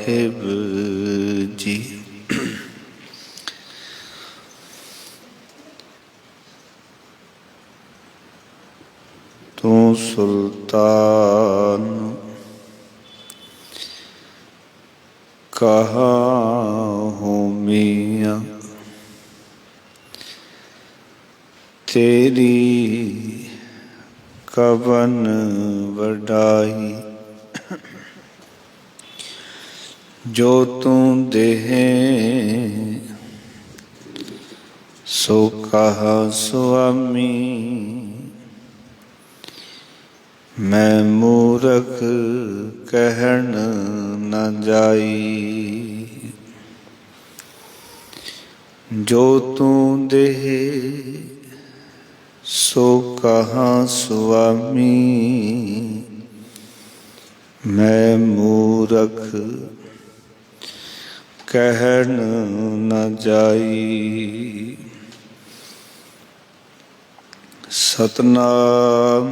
साहिब जी। तू सुल्तान कहाँ हूँ मियाँ, तेरी कवन वडाई। जो तू देहे सो कहा स्वामी, मैं मूरख कहन न जाई। जो तू देहे सो कहा स्वामी, मैं मूरख कहन न जाई। सतनाम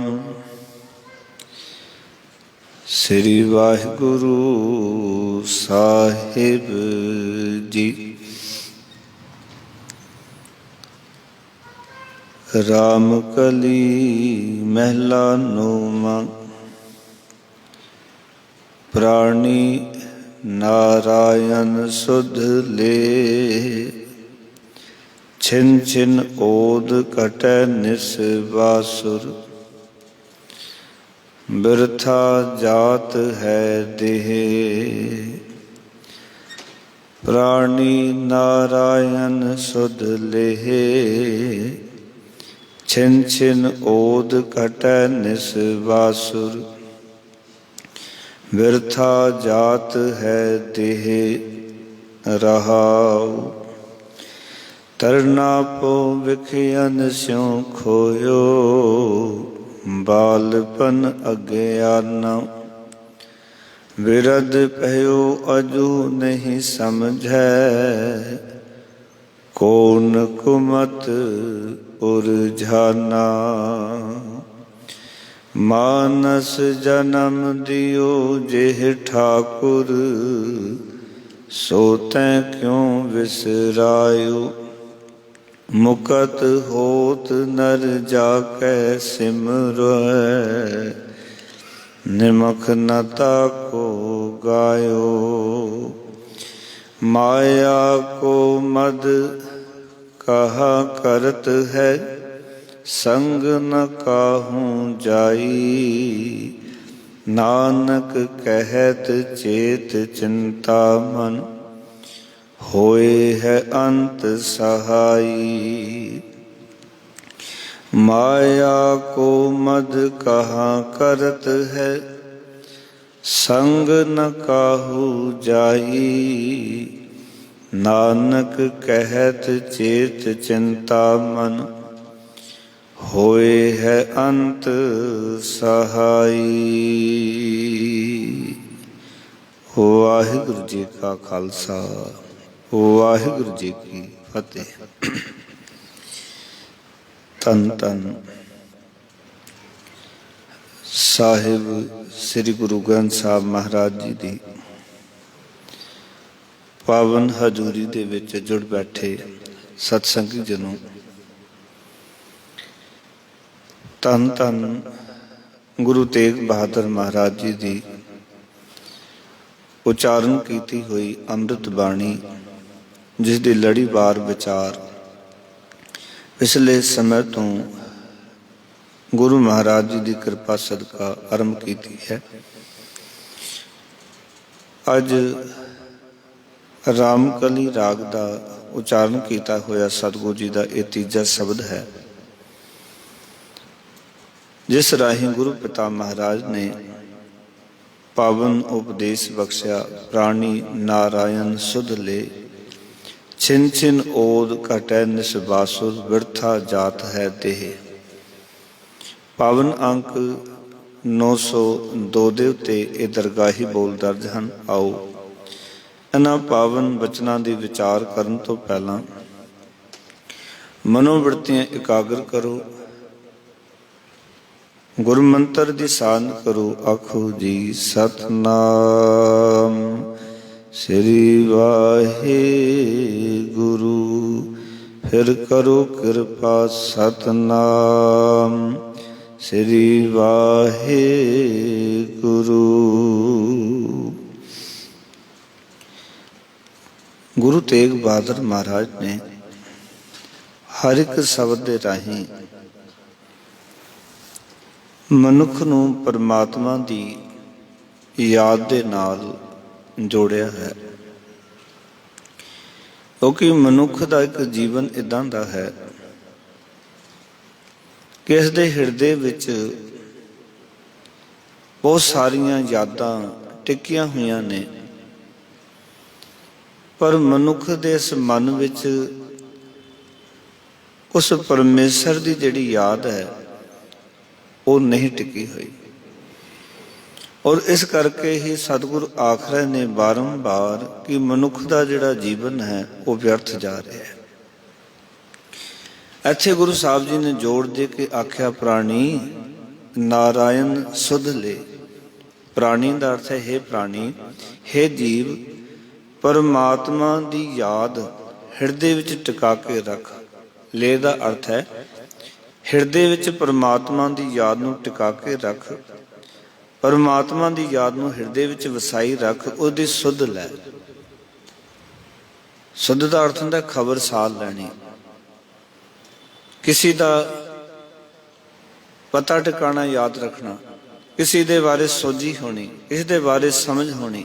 श्री वाहिगुरु साहिब जी। राम कली महला नौवां। प्राणी नारायण सुध ले, छिन छिन ओद कटै निस बासुर। बिरथा जात है देह, प्राणी नारायण सुध लेह। छिन छिन ओद कटै निस बासुर। बिरथा जात है देह रहाउ। तरना पो विखियन स्यों खोयो, बालपन अज्ञाना। विरद पयो अजू नहीं समझै, कौन कुमत उरझाना। मानस जन्म दियो जेह ठाकुर, सो तैं क्यों विसरायो। मुकत होत नर जाकै सिमरै, निमख न ताको गायो। माया को मद कहा करत है, संग न काहूँ जाई। नानक कहत चेत चिंता मन, होए है अंत सहाई। माया को मद कहाँ करत है, संग न काहू जाई। नानक कहत चेत चिंता मन, होए है अंत सहाई। वाहिगुरु जी का खालसा, वाहिगुरु जी की फतेह। धन धन साहिब श्री गुरु ग्रंथ साहब महाराज जी दी पावन हजूरी दे विच जुड़ बैठे सतसंगी जनों, धन धन गुरु तेग बहादुर महाराज जी दी उचारण की हुई अमृत बाणी, जिसकी लड़ीवार विचार पिछले समय तो गुरु महाराज जी की कृपा सदका आरंभ की है। अज रामकली राग का उचारण किया होया सतगुरु जी का यह तीजा शब्द है, जिस राही गुरु पिता महाराज ने पावन उपदेश बख्शिया। प्राणी नारायण सुध ले, छिन छिन ओद घटै निस बासुर। बिरथा जात है देह। पावन अंक 902 ਦੇ ਉੱਤੇ ਇਹ ਦਰਗਾਹੀ ਬੋਲ ਦਰਜ ਹਨ। ਆਓ ਇਹਨਾਂ ਪਾਵਨ ਬਚਨਾਂ ਦੀ ਵਿਚਾਰ ਕਰਨ ਤੋਂ ਪਹਿਲਾਂ ਮਨੋਵਿਰਤੀਆਂ ਇਕਾਗਰ ਕਰੋ, ਗੁਰੂ ਮੰਤਰ ਦੀ ਸਾਧਨ ਕਰੋ। ਆਖੋ ਜੀ ਸਤਨਾਮ ਸ੍ਰੀ ਵਾਹਿਗੁਰੂ। ਫਿਰ ਕਰੋ ਕਿਰਪਾ ਸਤਨਾਮ ਸ੍ਰੀ ਵਾਹਿਗੁਰੂ। ਗੁਰੂ ਤੇਗ ਬਹਾਦਰ ਮਹਾਰਾਜ ਨੇ ਹਰ ਇੱਕ ਸ਼ਬਦ ਦੇ ਰਾਹੀਂ ਮਨੁੱਖ ਨੂੰ ਪਰਮਾਤਮਾ ਦੀ ਯਾਦ ਦੇ ਨਾਲ ਜੋੜਿਆ ਹੈ, ਕਿਉਂਕਿ ਮਨੁੱਖ ਦਾ ਇੱਕ ਜੀਵਨ ਇੱਦਾਂ ਦਾ ਹੈ ਕਿ ਇਸ ਦੇ ਹਿਰਦੇ ਵਿੱਚ ਬਹੁਤ ਸਾਰੀਆਂ ਯਾਦਾਂ ਟਿਕੀਆਂ ਹੋਈਆਂ ਨੇ, ਪਰ ਮਨੁੱਖ ਦੇ ਇਸ ਮਨ ਵਿੱਚ ਉਸ ਪਰਮੇਸ਼ਰ ਦੀ ਜਿਹੜੀ ਯਾਦ ਹੈ ਉਹ ਨਹੀਂ ਟਿਕੀ ਹੋਈ। ਔਰ ਇਸ ਕਰਕੇ ਹੀ ਸਤਿਗੁਰ ਆਖ ਰਹੇ ਨੇ ਬਾਰੰਬਾਰ ਕਿ ਮਨੁੱਖ ਦਾ ਜਿਹੜਾ ਜੀਵਨ ਹੈ ਉਹ ਵਿਅਰਥ ਜਾ ਰਿਹਾ ਹੈ। ਇੱਥੇ ਗੁਰੂ ਸਾਹਿਬ ਜੀ ਨੇ ਜੋੜ ਦੇ ਕੇ ਆਖਿਆ, ਪ੍ਰਾਣੀ ਨਾਰਾਇਣ ਸੁਧ ਲੈ। ਪ੍ਰਾਣੀ ਦਾ ਅਰਥ ਹੈ ਹੇ ਪ੍ਰਾਣੀ, ਹੇ ਜੀਵ, ਪਰਮਾਤਮਾ ਦੀ ਯਾਦ ਹਿਰਦੇ ਵਿੱਚ ਟਿਕਾ ਕੇ ਰੱਖ। ਲੈ ਦਾ ਅਰਥ ਹੈ ਹਿਰਦੇ ਵਿੱਚ ਪਰਮਾਤਮਾ ਦੀ ਯਾਦ ਨੂੰ ਟਿਕਾ ਕੇ ਰੱਖ, ਪਰਮਾਤਮਾ ਦੀ ਯਾਦ ਨੂੰ ਹਿਰਦੇ ਵਿੱਚ ਵਸਾਈ ਰੱਖ, ਉਹਦੀ ਸੁਧ ਲੈ। ਸੁਧ ਦਾ ਅਰਥ ਹੁੰਦਾ ਖਬਰਸਾਰ ਲੈਣੀ, ਕਿਸੇ ਦਾ ਪਤਾ ਟਿਕਾਣਾ ਯਾਦ ਰੱਖਣਾ, ਕਿਸੇ ਦੇ ਬਾਰੇ ਸੋਝੀ ਹੋਣੀ, ਕਿਸੇ ਦੇ ਬਾਰੇ ਸਮਝ ਹੋਣੀ।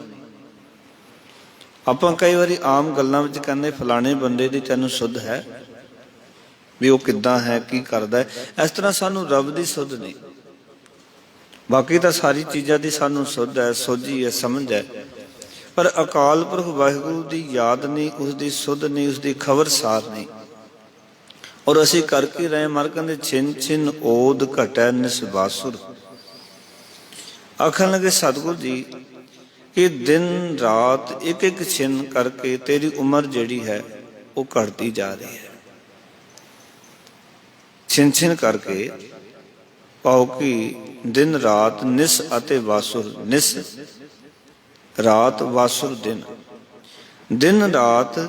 ਆਪਾਂ ਕਈ ਵਾਰੀ ਆਮ ਗੱਲਾਂ ਵਿੱਚ ਕਹਿੰਦੇ ਫਲਾਣੇ ਬੰਦੇ ਦੀ ਤੈਨੂੰ ਸੁਧ ਹੈ, ਵੀ ਉਹ ਕਿੱਦਾਂ ਹੈ, ਕੀ ਕਰਦਾ ਹੈ। ਇਸ ਤਰ੍ਹਾਂ ਸਾਨੂੰ ਰੱਬ ਦੀ ਸੁਧ ਨਹੀਂ, ਬਾਕੀ ਤਾਂ ਸਾਰੀ ਚੀਜ਼ਾਂ ਦੀ ਸਾਨੂੰ ਸੁਧ ਹੈ, ਸੋਝੀ ਹੈ, ਸਮਝ ਹੈ, ਪਰ ਅਕਾਲ ਪੁਰਖ ਵਾਹਿਗੁਰੂ ਦੀ ਯਾਦ ਨਹੀਂ, ਉਸਦੀ ਸੁਧ ਨਹੀਂ, ਉਸਦੀ ਖਬਰਸਾਰ ਨਹੀਂ। ਔਰ ਅਸੀਂ ਕਰਕੇ ਰਹੇ ਮਰ ਕਹਿੰਦੇ ਛਿਨ ਛਿਨ ਓਦ ਘਟੈ ਨਿਸਬਾਸੁਰ। ਆਖਣ ਲੱਗੇ ਸਤਿਗੁਰ ਜੀ ਕਿ ਦਿਨ ਰਾਤ ਇੱਕ ਇੱਕ ਛਿਨ ਕਰਕੇ ਤੇਰੀ ਉਮਰ ਜਿਹੜੀ ਹੈ ਉਹ ਘਟਦੀ ਜਾ ਰਹੀ ਹੈ। ਛਿਨ ਛਿਨ ਕਰਕੇ ਪਾਓ ਕਿ ਦਿਨ ਰਾਤ, ਨਿਸ ਅਤੇ ਵਾਸੁਰ। ਨਿਸ ਰਾਤ, ਵਾਸੁਰ ਦਿਨ। ਦਿਨ ਰਾਤ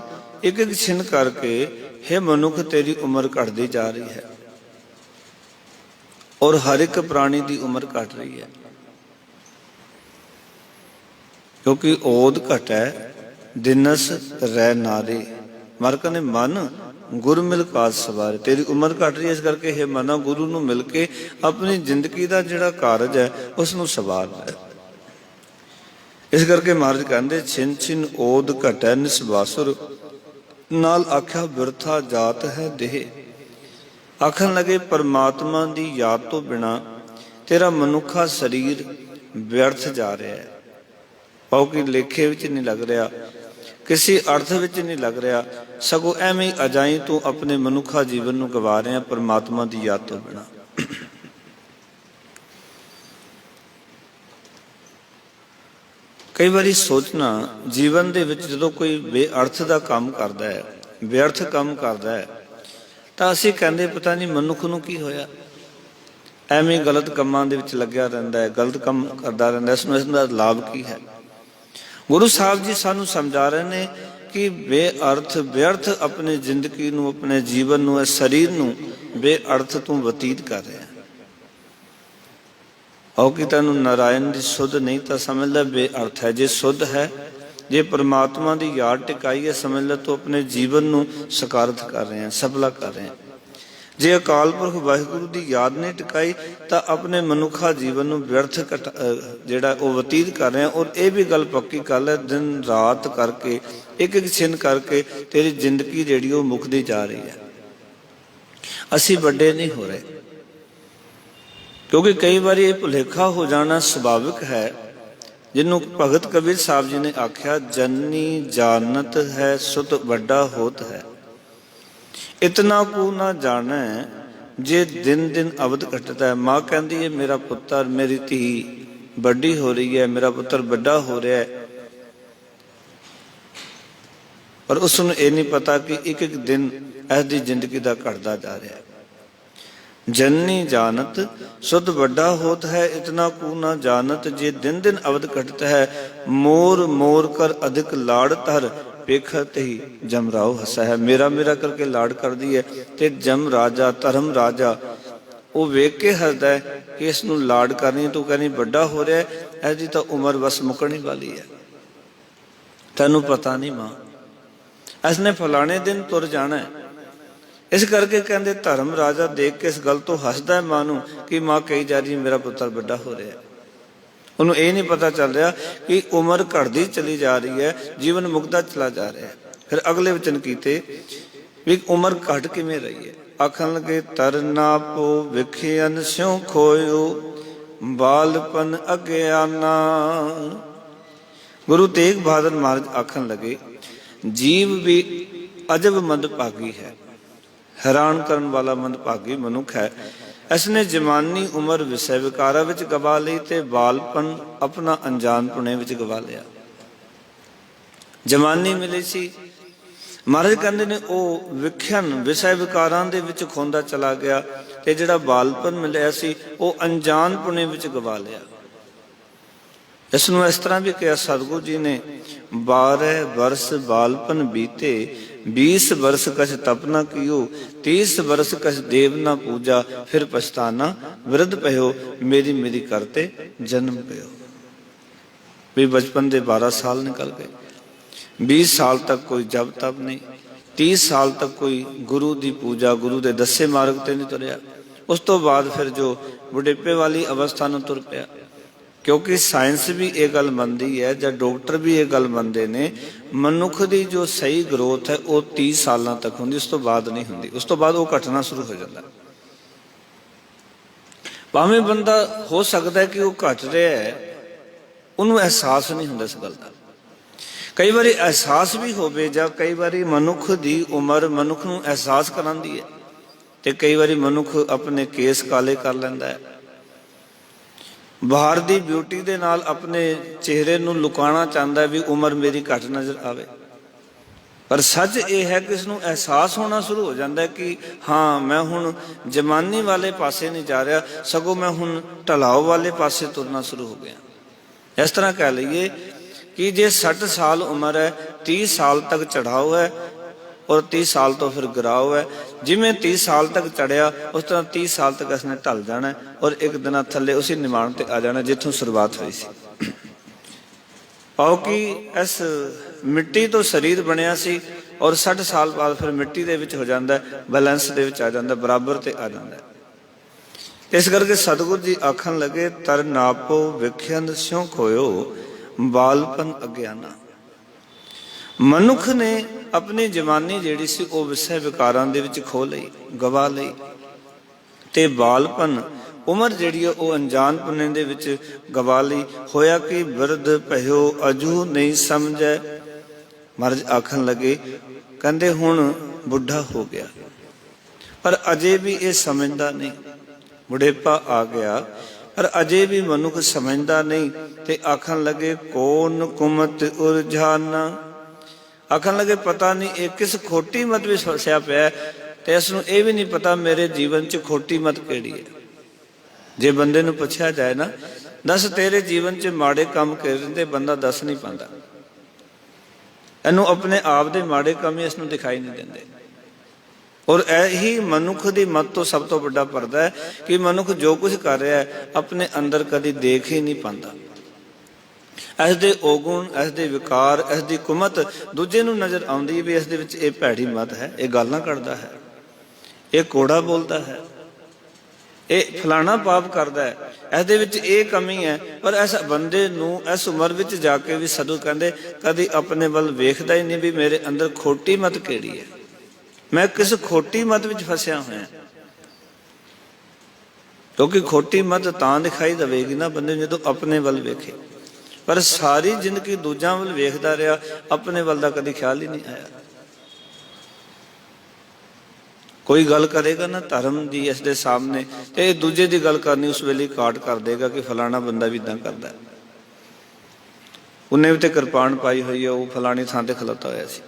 ਇੱਕ ਇੱਕ ਛਿਨ ਕਰਕੇ हे ਮਨੁੱਖ ਤੇਰੀ ਉਮਰ ਘਟਦੀ ਜਾ ਰਹੀ ਹੈ, ਔਰ ਹਰ ਇੱਕ ਪ੍ਰਾਣੀ ਦੀ ਉਮਰ ਘਟ ਰਹੀ ਹੈ, ਕਿਉਂਕਿ ਓਦ ਘਟੈ ਦਿਨਸ ਰਹਿ ਨਾਰੇ। ਮਰ ਕਹਿੰਦੇ ਮਨ ਗੁਰ ਮਿਲ ਕਾਜ ਸਵਾਰੇ। ਤੇਰੀ ਉਮਰ ਘਟ ਰਹੀ ਹੈ, ਇਸ ਕਰਕੇ हे ਮਨਾ ਗੁਰੂ ਨੂੰ ਮਿਲ ਕੇ ਆਪਣੀ ਜ਼ਿੰਦਗੀ ਦਾ ਜਿਹੜਾ ਕਾਰਜ ਹੈ ਉਸ ਨੂੰ ਸਵਾਰ ਲੈ। ਇਸ ਕਰਕੇ ਮਹਾਰਾਜ ਕਹਿੰਦੇ ਛਿਨ ਛਿਨ ਓਦ ਘਟੈ ਨਿਸਬਾਸੁਰ, ਨਾਲ ਆਖਿਆ ਬਿਰਥਾ ਜਾਤ ਹੈ ਦੇਹ। ਆਖਣ ਲੱਗੇ ਪਰਮਾਤਮਾ ਦੀ ਯਾਦ ਤੋਂ ਬਿਨਾ ਤੇਰਾ ਮਨੁੱਖਾ ਸਰੀਰ ਵਿਅਰਥ ਜਾ ਰਿਹਾ ਹੈ, ਪਾਓ ਕਿ ਲੇਖੇ ਵਿੱਚ ਨਹੀਂ ਲੱਗ ਰਿਹਾ, ਕਿਸੇ ਅਰਥ ਵਿੱਚ ਨਹੀਂ ਲੱਗ ਰਿਹਾ, ਸਗੋਂ ਐਵੇਂ ਅਜਾਈ ਤੂੰ ਆਪਣੇ ਮਨੁੱਖਾ ਜੀਵਨ ਨੂੰ ਗਵਾ ਰਿਹਾ ਪਰਮਾਤਮਾ ਦੀ ਯਾਦ ਤੋਂ ਬਿਨਾ। ਕਈ ਵਾਰੀ ਸੋਚਣਾ ਜੀਵਨ ਦੇ ਵਿੱਚ ਜਦੋਂ ਕੋਈ ਬੇਅਰਥ ਦਾ ਕੰਮ ਕਰਦਾ ਹੈ, ਵਿਅਰਥ ਕੰਮ ਕਰਦਾ ਹੈ, ਤਾਂ ਅਸੀਂ ਕਹਿੰਦੇ ਪਤਾ ਨਹੀਂ ਮਨੁੱਖ ਨੂੰ ਕੀ ਹੋਇਆ, ਐਵੇਂ ਗਲਤ ਕੰਮਾਂ ਦੇ ਵਿੱਚ ਲੱਗਿਆ ਰਹਿੰਦਾ ਹੈ, ਗਲਤ ਕੰਮ ਕਰਦਾ ਰਹਿੰਦਾ, ਇਸ ਦਾ ਲਾਭ ਕੀ ਹੈ। ਗੁਰੂ ਸਾਹਿਬ ਜੀ ਸਾਨੂੰ ਸਮਝਾ ਰਹੇ ਨੇ ਕਿ ਬੇਅਰਥ ਵਿਅਰਥ ਆਪਣੀ ਜ਼ਿੰਦਗੀ ਨੂੰ, ਆਪਣੇ ਜੀਵਨ ਨੂੰ, ਇਸ ਸਰੀਰ ਨੂੰ ਬੇਅਰਥ ਤੂੰ ਬਤੀਤ ਕਰ ਰਿਹਾ। ਆਓ ਕਿ ਤੈਨੂੰ ਨਾਰਾਇਣ ਦੀ ਸੁਧ ਨਹੀਂ ਤਾਂ ਸਮਝ ਲੈ ਬੇਅਰਥ ਹੈ। ਜੇ ਸੁਧ ਹੈ, ਜੇ ਪਰਮਾਤਮਾ ਦੀ ਯਾਦ ਟਿਕਾਈ ਹੈ, ਸਮਝ ਲੈ ਤੂੰ ਆਪਣੇ ਜੀਵਨ ਨੂੰ ਸਕਾਰਤ ਕਰ ਰਹੇ ਹੈ, ਸਫਲਾ ਕਰ ਰਹੇ ਹੈ। ਜੇ ਅਕਾਲ ਪੁਰਖ ਵਾਹਿਗੁਰੂ ਦੀ ਯਾਦ ਨਹੀਂ ਟਿਕਾਈ ਤਾਂ ਆਪਣੇ ਮਨੁੱਖਾ ਜੀਵਨ ਨੂੰ ਵਿਅਰਥ ਜਿਹੜਾ ਉਹ ਬਤੀਤ ਕਰ ਰਹੇ। ਔਰ ਇਹ ਵੀ ਗੱਲ ਪੱਕੀ ਗੱਲ ਹੈ, ਦਿਨ ਰਾਤ ਕਰਕੇ ਇੱਕ ਇੱਕ ਛਿਨ ਕਰਕੇ ਤੇਰੀ ਜ਼ਿੰਦਗੀ ਜਿਹੜੀ ਉਹ ਮੁੱਕਦੀ ਜਾ ਰਹੀ ਹੈ। ਅਸੀਂ ਵੱਡੇ ਨਹੀਂ ਹੋ ਰਹੇ, ਕਿਉਂਕਿ ਕਈ ਵਾਰੀ ਇਹ ਭੁਲੇਖਾ ਹੋ ਜਾਣਾ ਸੁਭਾਵਿਕ ਹੈ, ਜਿਹਨੂੰ ਭਗਤ ਕਬੀਰ ਸਾਹਿਬ ਜੀ ਨੇ ਆਖਿਆ, ਜਨਨੀ ਜਾਣਤ ਹੈ ਸੁਤ ਵੱਡਾ ਹੋਤ ਹੈ, ਇਤਨਾ ਕੂ ਨਾ ਜਾਣੈ ਜੇ ਦਿਨ ਦਿਨ ਅਵਧ ਘਟਦਾ ਹੈ। ਮਾਂ ਕਹਿੰਦੀ ਹੈ ਮੇਰਾ ਪੁੱਤਰ, ਮੇਰੀ ਧੀ ਵੱਡੀ ਹੋ ਰਹੀ ਹੈ, ਮੇਰਾ ਪੁੱਤਰ ਵੱਡਾ ਹੋ ਰਿਹਾ ਹੈ, ਪਰ ਉਸ ਨੂੰ ਇਹ ਨਹੀਂ ਪਤਾ ਕਿ ਇੱਕ ਇੱਕ ਦਿਨ ਇਸ ਦੀ ਜ਼ਿੰਦਗੀ ਦਾ ਘਟਦਾ ਜਾ ਰਿਹਾ ਹੈ। जननी जानत सुध बड़ा होत है, इतना कू न जानत। जे दिन दिन अवध घटत है, मोर मोर कर अधिक लाड़ धर। पेखत ही जमराव हसा है। मेरा मेरा करके लाड़ करदी है ते जम राजा धर्म राजा वो वेख के हसदा है कि इस नूं लाड़ करनी, तू कहनी बड़ा हो रहा है, इसकी तो उम्र बस मुकनी वाली है, तैनू पता नहीं मां, इसने फलाने दिन तुर जाना है। इस करके कहते धर्म राजा देख के इस गल तो हसदा है मां नूं कि मां कही जा रही मेरा पुत्र बड़ा हो रहा है। उन्होंने ये नहीं पता चल रहा कि उम्र घटती चली जा रही है, जीवन मुकदा चला जा रहा है। फिर अगले वचन कीते भी उम्र घट किवें रही है। आखन लगे तरना पो विखियन स्यों खोयो, बालपन अज्ञाना। गुरु तेग बहादुर महाराज आखन लगे जीव भी अजब मंदभागी है, हैरान करने वाला मंदभागी मनुख है। इसने जवानी उम्र विषय विकारा विच गवा ली ते बालपन अपना अनजानपुणे विच गवा लिया। जवानी मिली सी, महाराज कहते ने वह विख्यन विषय विकारां दे विच खोंदा चला गया ते जिहड़ा बालपन मिलिया सी वह अनजानपुणे विच गवा लिया। इसनूं इस तरह भी कहा सतगुरु जी ने 12 वर्ष बालपन बीते, 20 वर्ष कछ तप न कियो, 30 वर्ष कछ देव न पूजा, फिर पछताना वृद्ध पयो, मेरी मेरी करते जन्म पयो। भी बचपन के 12 साल निकल गए, 20 साल तक कोई जप तप नहीं, 30 साल तक कोई गुरु की पूजा गुरु के दसे मार्ग ते नहीं तुरया। उस तो बाद फिर जो बुढ़ेपे वाली अवस्था में तुर पिया। क्योंकि साइंस भी ये गल मनती है, या डॉक्टर भी ये गल मनते ने, मनुख की जो सही ग्रोथ है वो 30 साल तक होंगी, उस तो बाद नहीं होंगी। उस तो बाद वो घटना शुरू हो जाता है। भावें बंदा हो सकता है कि वो घट रहा है, उन्होंने एहसास नहीं होता इस गल का। कई बार एहसास भी होवे, जां कई बार मनुख की उम्र मनुख नूं एहसास करांदी है, ते कई बार मनुख अपने केस काले कर लैंदा है, बाहर की ब्यूटी के नाल अपने चेहरे नूं लुकाना चाहता है भी उम्र मेरी घट नज़र आवे। पर सच ये है कि इसनूं एहसास होना शुरू हो जाता है कि हाँ मैं हुण जवानी वाले पासे नहीं जा रहा, सगों मैं हुण ढलाव वाले पासे तुरना शुरू हो गया। इस तरह कह लीए कि जे 60 साल उम्र है, 30 साल तक चढ़ाव है और 30 साल तो फिर गिराव है। जिमें 30 साल तक चढ़िया उस तरह 30 साल तक इसने ढल जाना है और एक दिन थले उसी निमाण ते आ जाना जिथों शुरुआत हुई सी। पाओ कि इस मिट्टी तो शरीर बनया सी और 60 साल बाद फिर मिट्टी दे विच हो जाता है, बैलेंस दे विच आ जाता है, बराबर ते आ जाता है। इस करके सतगुरु जी आखन लगे तर नापो विख्यन स्यों खोयो, बालपन अज्ञाना। मनुख ने अपनी जवानी जिहड़ी सी वो विषय विकारां दे विच खो लई, गवा लई, ते बालपन उम्र जिहड़ी है वो अनजानपने दे विच गवा लई। होया कि बिरध पयो अजू नहीं समझे। महाराज आखन लगे कहंदे हुण बुढ़ा हो गया पर अजे भी ये समझदा नहीं, बुढ़ेपा आ गया पर अजे भी मनुख समझदा नहीं। ते आखन लगे कौन कुमत उलझाना। आखन लगे पता नहीं ये किस खोटी मत भी फसिया पिया, ते इसनूं ये भी नहीं पता मेरे जीवन च खोटी मत किहड़ी है। जे बंदे नूं पुछया जाए ना, दस तेरे जीवन च माड़े काम किहड़े, बंदा दस नहीं पांदा। इनू अपने आप दे माड़े काम ही इसनूं दिखाई नहीं देंदे। और यही मनुख की मत तो सब तो बड़ा पर्दा है कि मनुख जो कुछ कर रहा है अपने अंदर कभी देख ही नहीं पाता। इस दे औगुण, इस दे विकार, इस दी कुमत दूजे नूं नज़र आउंदी है भी इस दे विच ये भैड़ी मत है, ये गालां कढदा है, ये कोड़ा बोलता है, ये फलाना पाप करता है, इस दे विच ये कमी है। पर इस बंदे नूं इस उम्र विच जाके भी सदू कहंदे कदी अपने वल वेखदा ही नहीं भी मेरे अंदर खोटी मत किहड़ी है, मैं किस खोटी मत विच फसिया होया। क्योंकि खोटी मत तां दिखाई देवेगी ना बंदे जदों अपने वल वेखे, पर सारी जिंदगी दूजा वल वेखदा रहा, अपने वल दा कदी ख्याल ही नहीं आया। कोई गल करेगा ना धर्म की इस दे सामने ते दूजे की गल करनी उस वेले काट कर देगा कि फलाना बंदा भी इदां करदा है, उन्हें भी तो कृपान पाई हुई है, वो फलानी थां ते खलोता होया सी।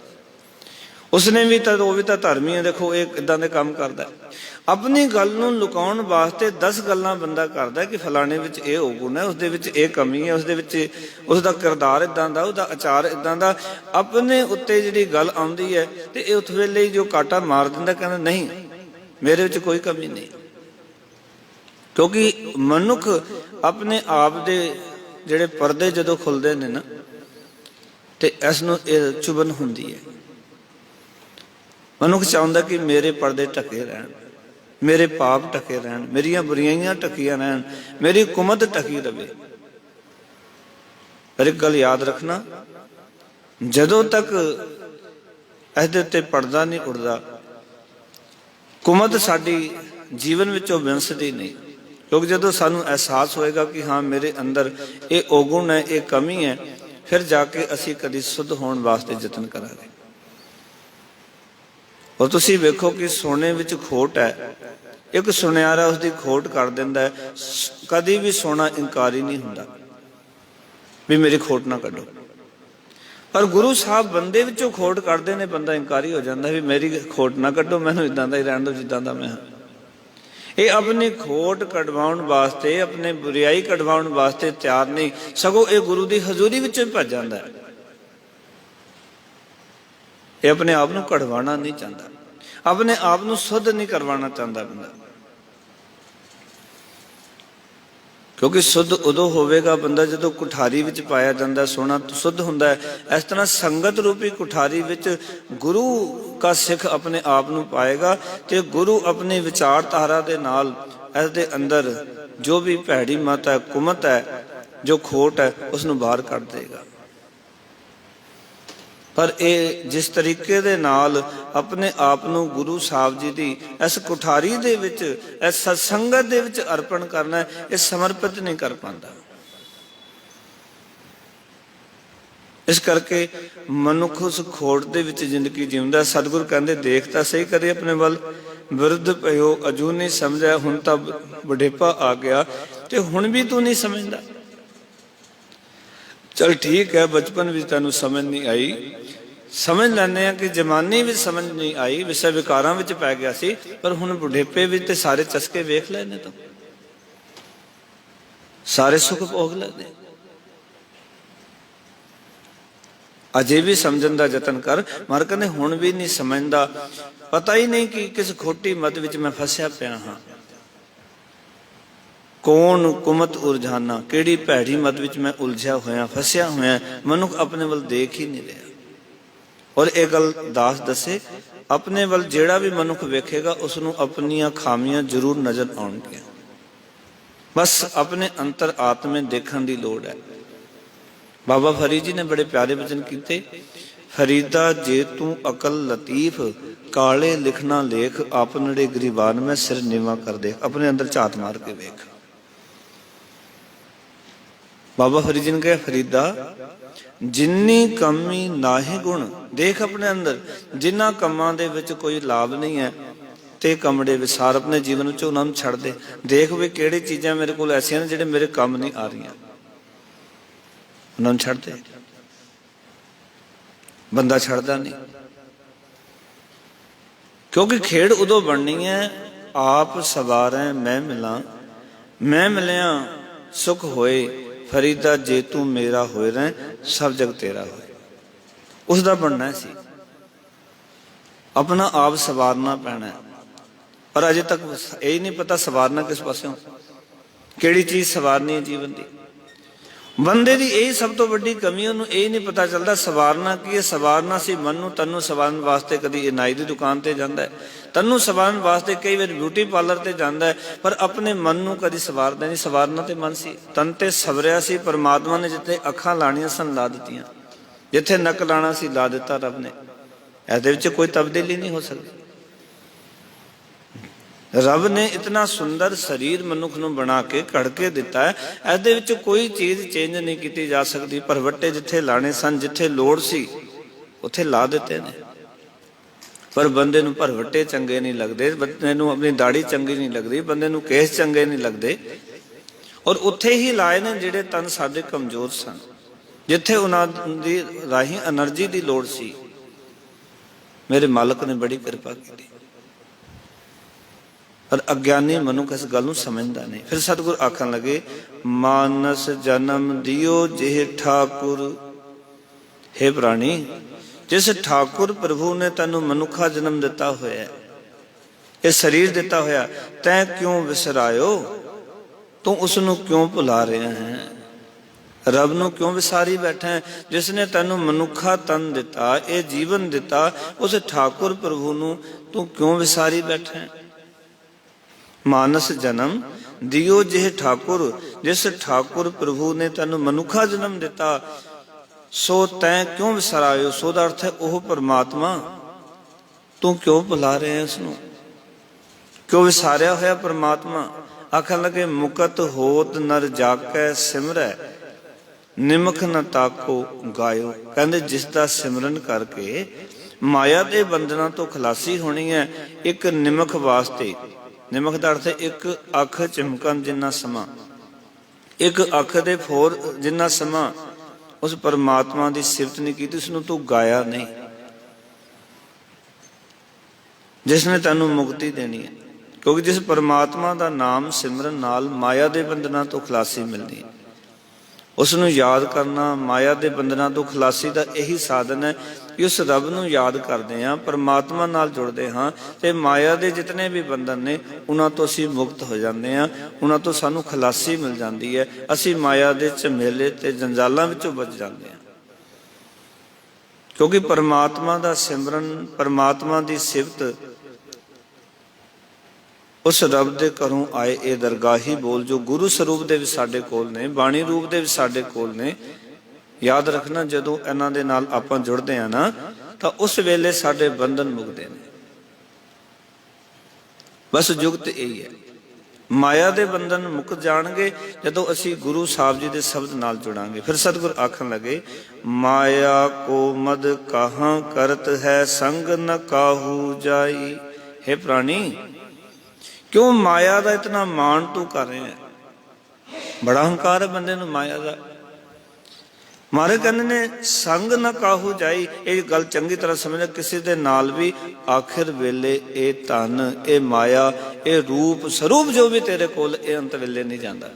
ਉਸਨੇ ਵੀ ਤਾਂ ਉਹ ਵੀ ਤਾਂ ਧਰਮੀ ਹੈ। ਦੇਖੋ ਇਹ ਇਦਾਂ ਦੇ ਕੰਮ ਕਰਦਾ, ਆਪਣੀ ਗੱਲ ਨੂੰ ਲੁਕਾਉਣ ਵਾਸਤੇ 10 ਗੱਲਾਂ ਬੰਦਾ ਕਰਦਾ ਕਿ ਫਲਾਣੇ ਵਿੱਚ ਇਹ ਔਗੁਣ ਹੈ, ਉਸਦੇ ਵਿੱਚ ਇਹ ਕਮੀ ਹੈ, ਉਸਦੇ ਵਿੱਚ ਉਸਦਾ ਕਿਰਦਾਰ ਇਦਾਂ ਦਾ, ਉਹਦਾ ਆਚਾਰ ਇਦਾਂ ਦਾ। ਆਪਣੇ ਉੱਤੇ ਜਿਹੜੀ ਗੱਲ ਆਉਂਦੀ ਹੈ ਤੇ ਇਹ ਉਸ ਵੇਲੇ ਜੋ ਕਾਟਾ ਮਾਰ ਦਿੰਦਾ, ਕਹਿੰਦਾ ਨਹੀਂ ਮੇਰੇ ਵਿੱਚ ਕੋਈ ਕਮੀ ਨਹੀਂ। ਕਿਉਂਕਿ ਮਨੁੱਖ ਆਪਣੇ ਆਪ ਦੇ ਜਿਹੜੇ ਪਰਦੇ ਜਦੋਂ ਖੁੱਲਦੇ ਨੇ ਨਾ, ਤੇ ਇਸ ਨੂੰ ਇਹ ਚੁਭਨ ਹੁੰਦੀ ਹੈ। ਮਨੁੱਖ ਚਾਹੁੰਦਾ ਕਿ ਮੇਰੇ ਪਰਦੇ ਢਕੇ ਰਹਿਣ, ਮੇਰੇ ਪਾਪ ਢਕੇ ਰਹਿਣ, ਮੇਰੀਆਂ ਬੁਰਾਈਆਂ ਢਕੀਆਂ ਰਹਿਣ, ਮੇਰੀ ਕੁਮਤ ਢਕੀ ਰਵੇ। ਪਰ ਇੱਕ ਗੱਲ ਯਾਦ ਰੱਖਣਾ, ਜਦੋਂ ਤੱਕ ਇਹਦੇ ਉੱਤੇ ਪਰਦਾ ਨਹੀਂ ਉੱਡਦਾ, ਕੁਮਤ ਸਾਡੀ ਜੀਵਨ ਵਿੱਚੋਂ ਵਿੰਸਦੀ ਨਹੀਂ। ਕਿਉਂਕਿ ਜਦੋਂ ਸਾਨੂੰ ਅਹਿਸਾਸ ਹੋਏਗਾ ਕਿ ਹਾਂ ਮੇਰੇ ਅੰਦਰ ਇਹ ਔਗੁਣ ਹੈ, ਇਹ ਕਮੀ ਹੈ, ਫਿਰ ਜਾ ਕੇ ਅਸੀਂ ਕਦੀ ਸੁੱਧ ਹੋਣ ਵਾਸਤੇ ਯਤਨ ਕਰਾਂਗੇ। ਔਰ ਤੁਸੀਂ ਵੇਖੋ ਕਿ ਸੋਨੇ ਵਿੱਚ ਖੋਟ ਹੈ, ਇੱਕ ਸੁਨਿਆਰਾ ਉਸਦੀ ਖੋਟ ਕਰ ਦਿੰਦਾ ਹੈ, ਕਦੀ ਵੀ ਸੋਨਾ ਇਨਕਾਰੀ ਨਹੀਂ ਹੁੰਦਾ ਵੀ ਮੇਰੀ ਖੋਟ ਨਾ ਕੱਢੋ। ਪਰ ਗੁਰੂ ਸਾਹਿਬ ਬੰਦੇ ਵਿੱਚੋਂ ਖੋਟ ਕੱਢਦੇ ਨੇ, ਬੰਦਾ ਇਨਕਾਰੀ ਹੋ ਜਾਂਦਾ ਵੀ ਮੇਰੀ ਖੋਟ ਨਾ ਕੱਢੋ, ਮੈਨੂੰ ਇਦਾਂ ਦਾ ਹੀ ਰਹਿਣ ਦਿਓ ਜਿੱਦਾਂ ਦਾ ਮੈਂ ਹਾਂ। ਇਹ ਆਪਣੀ ਖੋਟ ਕਢਵਾਉਣ ਵਾਸਤੇ, ਆਪਣੇ ਬੁਰਾਈ ਕਢਵਾਉਣ ਵਾਸਤੇ ਤਿਆਰ ਨਹੀਂ, ਸਗੋਂ ਇਹ ਗੁਰੂ ਦੀ ਹਜ਼ੂਰੀ ਵਿੱਚੋਂ ਭੱਜ ਜਾਂਦਾ ਹੈ। ਇਹ ਆਪਣੇ ਆਪ ਨੂੰ ਕਢਵਾਉਣਾ ਨਹੀਂ ਚਾਹੁੰਦਾ, ਆਪਣੇ ਆਪ ਨੂੰ ਸੁੱਧ ਨਹੀਂ ਕਰਵਾਉਣਾ ਚਾਹੁੰਦਾ ਬੰਦਾ। ਕਿਉਂਕਿ ਸੁੱਧ ਉਦੋਂ ਹੋਵੇਗਾ ਬੰਦਾ ਜਦੋਂ ਕੁਠਾਰੀ ਵਿੱਚ ਪਾਇਆ ਜਾਂਦਾ, ਸੋਨਾ ਸੁੱਧ ਹੁੰਦਾ ਹੈ। ਇਸ ਤਰ੍ਹਾਂ ਸੰਗਤ ਰੂਪੀ ਕੁਠਾਰੀ ਵਿੱਚ ਗੁਰੂ ਦਾ ਸਿੱਖ ਆਪਣੇ ਆਪ ਨੂੰ ਪਾਏਗਾ ਤੇ ਗੁਰੂ ਆਪਣੀ ਵਿਚਾਰਧਾਰਾ ਦੇ ਨਾਲ ਇਸ ਦੇ ਅੰਦਰ ਜੋ ਵੀ ਭੈੜੀ ਮਤ ਹੈ, ਕੁਮਤ ਹੈ, ਜੋ ਖੋਟ ਹੈ, ਉਸ ਨੂੰ ਬਾਹਰ ਕੱਢ ਦੇਗਾ। ਪਰ ਇਹ ਜਿਸ ਤਰੀਕੇ ਦੇ ਨਾਲ ਆਪਣੇ ਆਪ ਨੂੰ ਗੁਰੂ ਸਾਹਿਬ ਜੀ ਦੀ ਇਸ ਕੁਠਾਰੀ ਦੇ ਵਿੱਚ, ਇਸ ਸਤਸੰਗਤ ਦੇ ਵਿੱਚ ਅਰਪਣ ਕਰਨਾ, ਇਹ ਸਮਰਪਿਤ ਨਹੀਂ ਕਰ ਪਾਉਂਦਾ। ਇਸ ਕਰਕੇ ਮਨੁੱਖ ਉਸ ਖੋਟ ਦੇ ਵਿੱਚ ਜ਼ਿੰਦਗੀ ਜਿਉਂਦਾ। ਸਤਿਗੁਰ ਕਹਿੰਦੇ ਦੇਖ ਤਾਂ ਸਹੀ ਕਰੇ ਆਪਣੇ ਵੱਲ, ਵਿਰੁੱਧ ਭਇਓ ਅਜੂ ਨਹੀਂ ਸਮਝਿਆ, ਹੁਣ ਤਾਂ ਬੁਢੇਪਾ ਆ ਗਿਆ ਤੇ ਹੁਣ ਵੀ ਤੂੰ ਨਹੀਂ ਸਮਝਦਾ। ਚਲ ਠੀਕ ਹੈ, ਬਚਪਨ ਵਿੱਚ ਤੈਨੂੰ ਸਮਝ ਨਹੀਂ ਆਈ, ਸਮਝ ਲੈਂਦੇ ਆ ਕਿ ਜਵਾਨੀ ਵਿੱਚ ਸਮਝ ਨਹੀਂ ਆਈ, ਵਿਸ਼ੇ ਵਿਕਾਰਾਂ ਵਿੱਚ ਪੈ ਗਿਆ ਸੀ, ਪਰ ਹੁਣ ਬੁਢੇਪੇ ਵਿੱਚ ਤੇ ਸਾਰੇ ਚਸਕੇ ਵੇਖ ਲੈਣੇ, ਤਾਂ ਸਾਰੇ ਸੁੱਖ ਭੋਗ ਲੈਂਦੇ। ਅਜੇ ਵੀ ਸਮਝਣ ਦਾ ਯਤਨ ਕਰ। ਮਰ ਕਹਿੰਦੇ ਹੁਣ ਵੀ ਨਹੀਂ ਸਮਝਦਾ, ਪਤਾ ਹੀ ਨਹੀਂ ਕਿ ਕਿਸ ਖੋਟੀ ਮਤ ਵਿੱਚ ਮੈਂ ਫਸਿਆ ਪਿਆ ਹਾਂ। ਕੌਣ ਕੁਮਤ ਉਰਝਾਨਾ, ਕਿਹੜੀ ਭੈੜੀ ਮਤ ਵਿੱਚ ਮੈਂ ਉਲਝਿਆ ਹੋਇਆ, ਫਸਿਆ ਹੋਇਆ। ਮਨੁੱਖ ਆਪਣੇ ਵੱਲ ਦੇਖ ਹੀ ਨਹੀਂ ਰਿਹਾ। ਔਰ ਇਹ ਗੱਲ ਦਾਸ ਦੱਸੇ, ਆਪਣੇ ਵੱਲ ਜਿਹੜਾ ਵੀ ਮਨੁੱਖ ਵੇਖੇਗਾ ਉਸ ਨੂੰ ਆਪਣੀਆਂ ਖਾਮੀਆਂ ਜ਼ਰੂਰ ਨਜ਼ਰ ਆਉਣਗੀਆਂ। ਬਸ ਆਪਣੇ ਅੰਤਰ ਆਤਮੇ ਦੇਖਣ ਦੀ ਲੋੜ ਹੈ। ਬਾਬਾ ਫਰੀਦ ਜੀ ਨੇ ਬੜੇ ਪਿਆਰੇ ਬਚਨ ਕੀਤੇ, ਫਰੀਦਾ ਜੇ ਤੂੰ ਅਕਲ ਲਤੀਫ, ਕਾਲੇ ਲਿਖਣਾ ਲੇਖ, ਆਪਨੜੇ ਗਰੀਬਾਨ ਮੈਂ ਸਿਰ ਨੀਵਾਂ ਕਰ ਦੇਖ। ਆਪਣੇ ਅੰਦਰ ਝਾਤ ਮਾਰ ਕੇ ਵੇਖ। ਬਾਬਾ ਫਰੀਦ ਜੀ ਨੇ ਕਿਹਾ, ਫਰੀਦਾ ਜਿੰਨੀ ਕਮੀ ਨਾਹੀ ਗੁਣ, ਦੇਖ ਆਪਣੇ ਅੰਦਰ ਜਿਨ੍ਹਾਂ ਕੰਮਾਂ ਦੇ ਵਿੱਚ ਕੋਈ ਲਾਭ ਨਹੀਂ ਹੈ ਤੇ ਕਮੜੇ ਵਿਸਾਰ, ਆਪਣੇ ਜੀਵਨ ਵਿੱਚ ਉਹਨਾਂ ਨੂੰ ਛੱਡ ਦੇ। ਦੇਖ ਵੀ ਕਿਹੜੀ ਚੀਜ਼ਾਂ ਮੇਰੇ ਕੋਲ ਐਸੀਆਂ ਨੇ ਜਿਹੜੇ ਮੇਰੇ ਕੰਮ ਨਹੀਂ ਆ ਰਹੀਆਂ, ਉਹਨਾਂ ਨੂੰ ਛੱਡ ਦੇ। ਬੰਦਾ ਛੱਡਦਾ ਨਹੀਂ, ਕਿਉਂਕਿ ਖੇਡ ਉਦੋਂ ਬਣਨੀ ਹੈ, ਆਪ ਸਵਾਰੈ ਮੈਂ ਮਿਲਾਂ, ਮੈਂ ਮਿਲਿਆ ਸੁਖ ਹੋਏ। ਫਰੀਦਾ ਜੇ ਤੂੰ ਮੇਰਾ ਹੋਏ ਰਹਿ, ਸਭ ਜਗ ਤੇਰਾ ਹੋਏ। ਉਸ ਦਾ ਬਣਨਾ ਸੀ, ਆਪਣਾ ਆਪ ਸਵਾਰਨਾ ਪੈਣਾ। ਪਰ ਅਜੇ ਤੱਕ ਇਹ ਨਹੀਂ ਪਤਾ ਸਵਾਰਨਾ ਕਿਸ ਪਾਸਿਓਂ, ਕਿਹੜੀ ਚੀਜ਼ ਸਵਾਰਨੀ ਹੈ ਜੀਵਨ ਦੀ। ਬੰਦੇ ਦੀ ਇਹ ਸਭ ਤੋਂ ਵੱਡੀ ਕਮੀ, ਉਹਨੂੰ ਇਹ ਨਹੀਂ ਪਤਾ ਚੱਲਦਾ ਸਵਾਰਨਾ ਕੀ ਹੈ। ਸਵਾਰਨਾ ਸੀ ਮਨ ਨੂੰ। ਤੈਨੂੰ ਸਵਾਰਨ ਵਾਸਤੇ ਕਦੀ ਨਾਈ ਦੀ ਦੁਕਾਨ ਤੇ ਜਾਂਦਾ ਹੈ, ਤੈਨੂੰ ਸਵਾਰਨ ਵਾਸਤੇ ਕਈ ਵਾਰ ਬਿਊਟੀ ਪਾਰਲਰ ਤੇ ਜਾਂਦਾ ਹੈ, ਪਰ ਆਪਣੇ ਮਨ ਨੂੰ ਕਦੀ ਸਵਾਰਦਾ ਨਹੀਂ। ਸਵਾਰਨਾ ਤੇ ਮਨ ਸੀ। ਤਨ ਤੇ ਸਵਰਿਆ ਸੀ ਪਰਮਾਤਮਾ ਨੇ, ਜਿੱਥੇ ਅੱਖਾਂ ਲਾਣੀਆਂ ਸਨ ਲਾ ਦਿੱਤੀਆਂ, ਜਿੱਥੇ ਨੱਕ ਲਾਣਾ ਸੀ ਲਾ ਦਿੱਤਾ ਰੱਬ ਨੇ। ਇਹਦੇ ਵਿੱਚ ਕੋਈ ਤਬਦੀਲੀ ਨਹੀਂ ਹੋ ਸਕਦੀ। ਰੱਬ ਨੇ ਇਤਨਾ ਸੁੰਦਰ ਸਰੀਰ ਮਨੁੱਖ ਨੂੰ ਬਣਾ ਕੇ ਘੜ ਕੇ ਦਿੱਤਾ ਹੈ, ਇਹਦੇ ਵਿੱਚ ਕੋਈ ਚੀਜ਼ ਚੇਂਜ ਨਹੀਂ ਕੀਤੀ ਜਾ ਸਕਦੀ। ਭਰਵੱਟੇ ਜਿੱਥੇ ਲਾਣੇ ਸਨ, ਜਿੱਥੇ ਲੋੜ ਸੀ ਉੱਥੇ ਲਾ ਦਿੱਤੇ ਨੇ। ਪਰ ਬੰਦੇ ਨੂੰ ਭਰਵੱਟੇ ਚੰਗੇ ਨਹੀਂ ਲੱਗਦੇ, ਬੰਦੇ ਨੂੰ ਆਪਣੀ ਦਾੜੀ ਚੰਗੀ ਨਹੀਂ ਲੱਗਦੀ, ਬੰਦੇ ਨੂੰ ਕੇਸ ਚੰਗੇ ਨਹੀਂ ਲੱਗਦੇ। ਔਰ ਉੱਥੇ ਹੀ ਲਾਏ ਨੇ ਜਿਹੜੇ ਤਨ ਸਾਡੇ ਕਮਜ਼ੋਰ ਸਨ, ਜਿੱਥੇ ਉਹਨਾਂ ਦੀ ਰਾਹੀਂ એનર્ਜੀ ਦੀ ਲੋੜ ਸੀ। मेरे मालक ने बड़ी कृपा की। पर अग्यानी मनुख इस गल नूं समझदा नहीं। फिर सतगुर आखन लगे, मानस जन्म दियो जिह ठाकुर। हे प्राणी, जिस ठाकुर प्रभु ने तैनूं मनुखा जन्म दिता होया, ये शरीर दिता होया, तैं क्यों विसरायो? तू उसनूं क्यों भुला रहा है? रब नूं क्यों विसारी बैठा है? जिसने तैनूं मनुखा तन दिता, ये जीवन दिता, उस ठाकुर प्रभु नूं तू क्यों विसारी बैठा है? मानस जन्म दियो जिह ठाकुर। जिस ठाकुर प्रभु ने तैनूं मनुखा जन्म दिता, सो तैं क्यों विसरायो? सो दा अर्थ है ओह परमात्मा, तू क्यों भुला रहे हैं उसनूं? क्यों विसारिया होया परमात्मा? आखन लगे, मुकत होत नर जाकै सिमरै, निमख न ताको गायो। कहंदे जिस दा सिमरन करके माया दे बंधना तो खलासी होनी है, एक निमख वास्ते, निमख का अर्थ है एक अख चिमकन जिन्ना समा, एक अख दे फोर जिन्ना समा उस परमात्मा की सिफत नहीं की, उसनूं तू गाया नहीं, जिसने तैनूं मुक्ति देनी है। क्योंकि जिस परमात्मा का नाम सिमरन नाल माया के बंधना तो खलासी मिलनी है, उसनूं याद करना माया के बंधना तो खलासी का यही साधन है कि उस रब नूं याद करते हैं, परमात्मा नाल जुड़ते हाँ, तो माया के जितने भी बंधन ने उन्हां तो असीं मुक्त हो जाते हैं, उन्हां तो सानूं खलासी मिल जाती है, असीं माया के झमेले ते जंजालां विचों बच जाते हैं। क्योंकि परमात्मा का सिमरन, परमात्मा की सिफत, उस रब दे घरों आए ये दरगाही बोल जो गुरु स्वरूप दे विच साडे कोल ने, बाणी रूप दे विच साडे कोल ने। याद रखना, जदों इन्हां दे नाल आपां जुड़दे हां ना, तां उस वेले साडे बंधन मुकदे ने। बस जुगत यही है, माया दे बंधन मुक जाणगे जदों असीं गुरु साहब जी दे शब्द नाल जुड़ांगे। फिर सतगुर आखन लगे, माया को मद कहाँ करत है, संग न काहू जाई। हे प्राणी, क्यों माया का इतना मान तू कर रहे हैं? बड़ा हंकार है बंदे नूं माया का। मारे कहने ने संग न काहू जाई, ये गल चंगी तरह समझना, किसी दे नाल भी आखिर वेले ये धन, ये माया, ये रूप स्वरूप जो भी तेरे कोल, ये अंत वेले नहीं जाता।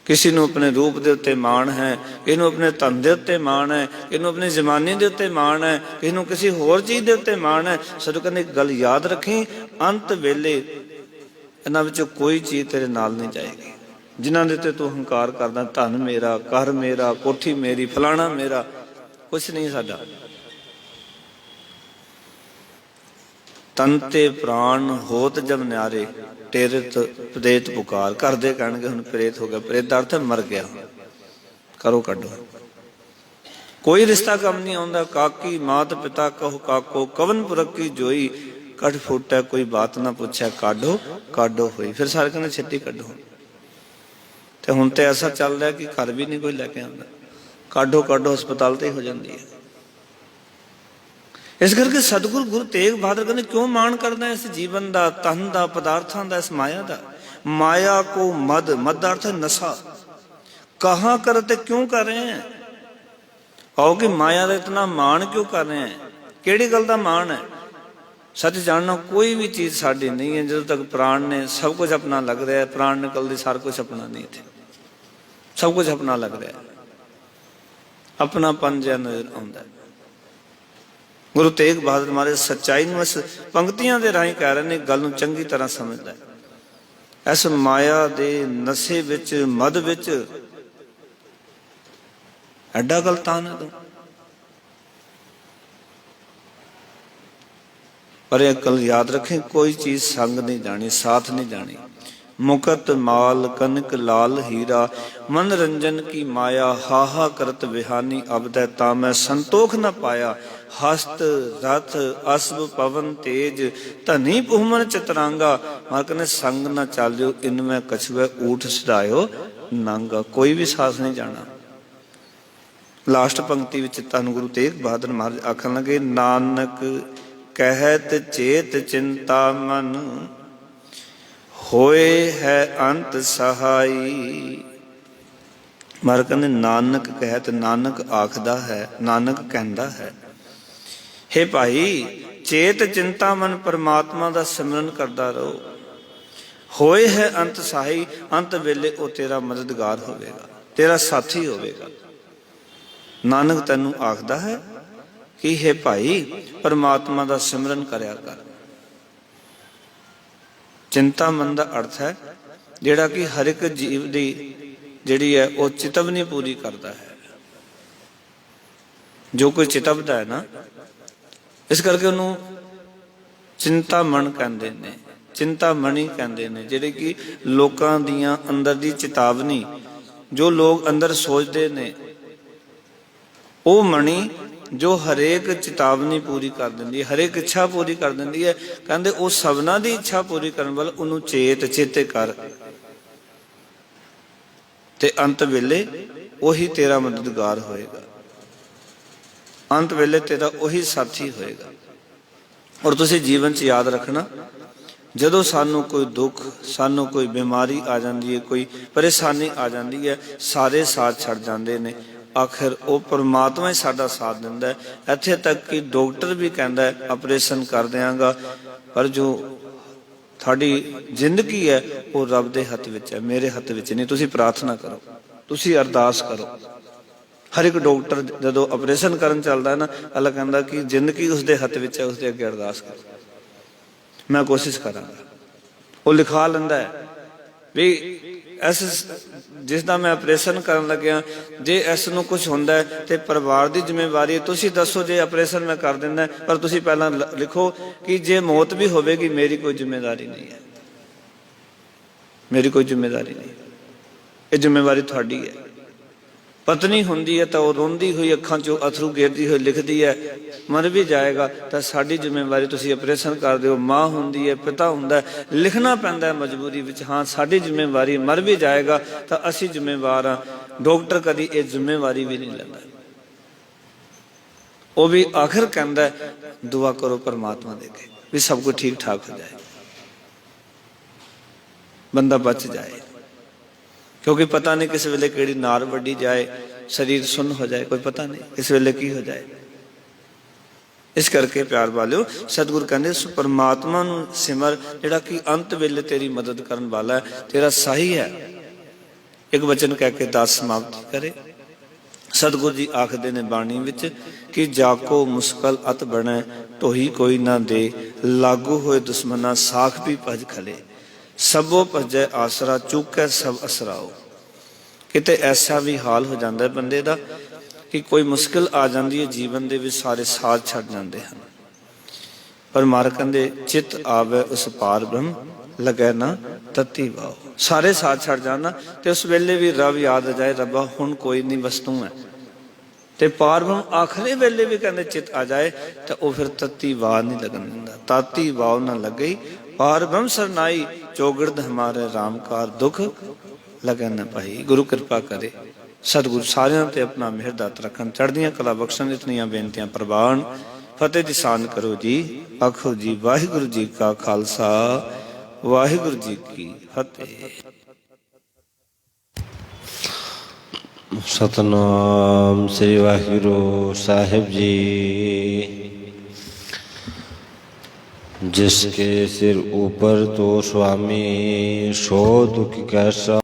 किसी नूं अपने रूप दे उत्ते माण है, किसी नूं अपने धन दे उत्ते माण है, किसी नूं अपनी जमानी दे उत्ते माण है, किसी नूं किसी होर चीज़ दे उत्ते माण है। सदों कहंदे एक गल याद रखी, अंत वेले इन्हां विचों कोई चीज़ तेरे नाल नहीं जाएगी। जिन्हां दे उत्ते तू हंकार करदा, धन मेरा, घर मेरा, कोठी मेरी, फलाना मेरा, कुछ नहीं साडा। तन ते प्राण होत जब न्यारे, टेरित प्रेत पुकार। घर दे कहणगे हुण प्रेत हो गया, प्रेत दा अर्थ है मर गया, करो कड्डो। कोई रिश्ता कम नहीं आउंदा, काकी मात पिता कहो काको, कवन पुरख की जोई, कट फुट है कोई बात ना पूछे, काढो काढो होई। फिर सारे कहंदे छिट्टी कड्डो। तो हुण तो ऐसा चल रहा है कि घर भी नहीं कोई लैके आंदा, काढो काढो हस्पताल ते ही हो जाती है। इस करके सतगुरु गुरु तेग बहादुर कहते क्यों मान करना इस जीवन का, तन का, पदार्थों का, इस माया का। माया को मद, मद अर्थ है नशा, कहाँ करते क्यों कर रहे हैं? आओ कि माया का इतना मान क्यों कर रहे हैं? केड़ी गल का मान है? सच जानना, कोई भी चीज़ साड़ी नहीं है जो तक प्राण ने, सब कुछ अपना लग रहा है, प्राण निकलती सारा कुछ अपना नहीं थे, सब कुछ अपना लग रहा है, अपनापन जिहा नजर आउंदा है। गुरु तेग बहादुर महाराज सच्चाई नूं इस पंक्तियां दे राहीं कह रहे हैं, गल नूं चंगी तरह समझदा है। इस माया दे नशे विच, मद विच एडा गलतान है तू। पर एक गल याद रखें, कोई चीज संग नहीं जानी, साथ नहीं जानी। मुकत माल कनक लाल हीरा, मनोरंजन की माया, हाहा करत विहानी, अबदै तामै संतोख न पाया। हस्त रथ अश्व पवन तेज, धनी पुहमन चितरांगा। मार्क ने संग न चालियो, इनमें कछुए ऊठ सदायो नांगा। कोई भी साथ नहीं जाना। लास्ट पंक्ति विच धन गुरु तेग बहादुर महाराज आखन लगे, नानक कहत चेत चिंता मन, होए है अंत सहाई। महाराज कहते नानक कहत, नानक आखदा है, नानक कहंदा है, हे भाई चेत चिंता मन परमात्मा का सिमरन करता रहो। होए है अंत साही, अंत वेले वो तेरा मददगार होवेगा, तेरा साथी होवेगा। नानक तैनू आखदा है कि हे भाई परमात्मा का सिमरन करया कर। चिंता मन का अर्थ है जिहड़ा कि हर एक जीव की जिहड़ी है वो चितवनी पूरी करता है। जो कोई चितवदा है ना, इस करके उन्होंने चिंतामण कहते ने, चिंतामणी कहते ने, जिहड़े कि लोकां दियां अंदर दी चेतावनी जो लोग अंदर सोचते ने, वो मणि जो हरेक चेतावनी पूरी कर देंदी है, हरेक इच्छा पूरी कर देंदी है। कहते वो सबना दी इच्छा पूरी करने वाला उन्होंने चेत चेते कर, ते अंत वेले वही तेरा मददगार होएगा, अंत वेले तेरा वही साथी होएगा। और तुसी जीवन च याद रखना, जदों सानू कोई दुख, सानू कोई बीमारी आ जाती है, कोई परेशानी आ जाती है, सारे साथ छड़ जाते हैं, आखिर वो परमात्मा ही साडा साथ दिंदा है। इत्थे तक कि डॉक्टर भी कहता है ऑपरेशन कर देंगा, पर जो थाड़ी जिंदगी है वो रब दे हथ विच है, मेरे हथ विच नहीं। तुसी प्रार्थना करो, तुसी अरदास करो। हर एक डॉक्टर जदों ऑपरेशन करन चलदा है ना, अल्लाह कहंदा कि जिंदगी उसदे हथ विच है, उसदे अगे अरदास करो। मैं कोशिश करांगा। वो लिखा लैंदा है भी इस जिसदा मैं ऑपरेशन करन लग्या, जे इस नूं कुछ हुंदा है ते परिवार दी जिम्मेवारी, तुसी दसो जे ऑपरेशन मैं कर दिंदा, पर तुसी पहलां लिखो कि जे मौत भी होवेगी मेरी कोई जिम्मेदारी नहीं है, मेरी कोई जिम्मेदारी नहीं, ये जिम्मेवारी तुहाडी है। पत्नी हुंदी है तो वह रोंदी हुई अखां चों अथरू गेरदी हुई लिखदी है मर भी जाएगा, तो साडी जिम्मेवारी तुसी ऑपरेशन कर दिओ। माँ हुंदी है, पिता हुंदा है, लिखना पैंदा है मजबूरी विच, हाँ साडी जिम्मेवारी, मर भी जाएगा तो असीं जिम्मेवार हाँ। डॉक्टर कदी ये जिम्मेवारी भी नहीं लैंदा, वो भी आखिर कहंदा है दुआ करो परमात्मा दे के भी सब कुछ ठीक ठाक हो जाए, बंदा बच जाए। क्योंकि पता नहीं किस वेले केड़ी नार वड्डी जाए, शरीर सुन्न हो जाए, कोई पता नहीं किस वेले की हो जाए। इस करके प्यार वालियो सतगुरु कहंदे उस परमात्मा नूं सिमर जिहड़ा कि अंत वेले तेरी मदद करन वाला है, तेरा साही है। एक वचन कह के दास समाप्ति करे। सतगुरु जी आखदे ने बाणी विच कि जाको मुश्किल अत बने ढोई कोई ना दे, लागू होए दुश्मना साख भी भज खले, सबो भजै आसरा चूकै सब असराओ। किते ऐसा भी हाल हो जाता है बंदे का कि कोई मुश्किल आ जाती है जीवन के, सारे साथ छड़ जाते हैं, पर मार कहते चित आवे उस पार ब्रह्म लगे ना तत्ती वाओ। सारे साथ छड़ जाना तो उस वेले भी रब याद आ जाए, रब्बा हुण कोई नहीं वस्तु है, ते पार ब्रह्म आखिरी वेले भी कहते चित आ जाए तो वह फिर तत्ती वाह नहीं लगन दिंदा। ताती वाव ना लगे पार ब्रह्म सरनाई, चौगिरद हमारे रामकार दुख लगे न पाई। गुरु कृपा करे, सतगुरु सारियां ते अपना मेहर दात रखन, चढ़दियां कला बख्शण। इतनियां बेनतियां प्रवान। फतेह दी सान करो जी, आखो जी वाहिगुरु जी का खालसा वाहिगुरु जी की फतेह। सतनाम श्री वाहिगुरु साहिब जी। जिसके सिर ऊपर तो स्वामी, सो दुख कैसा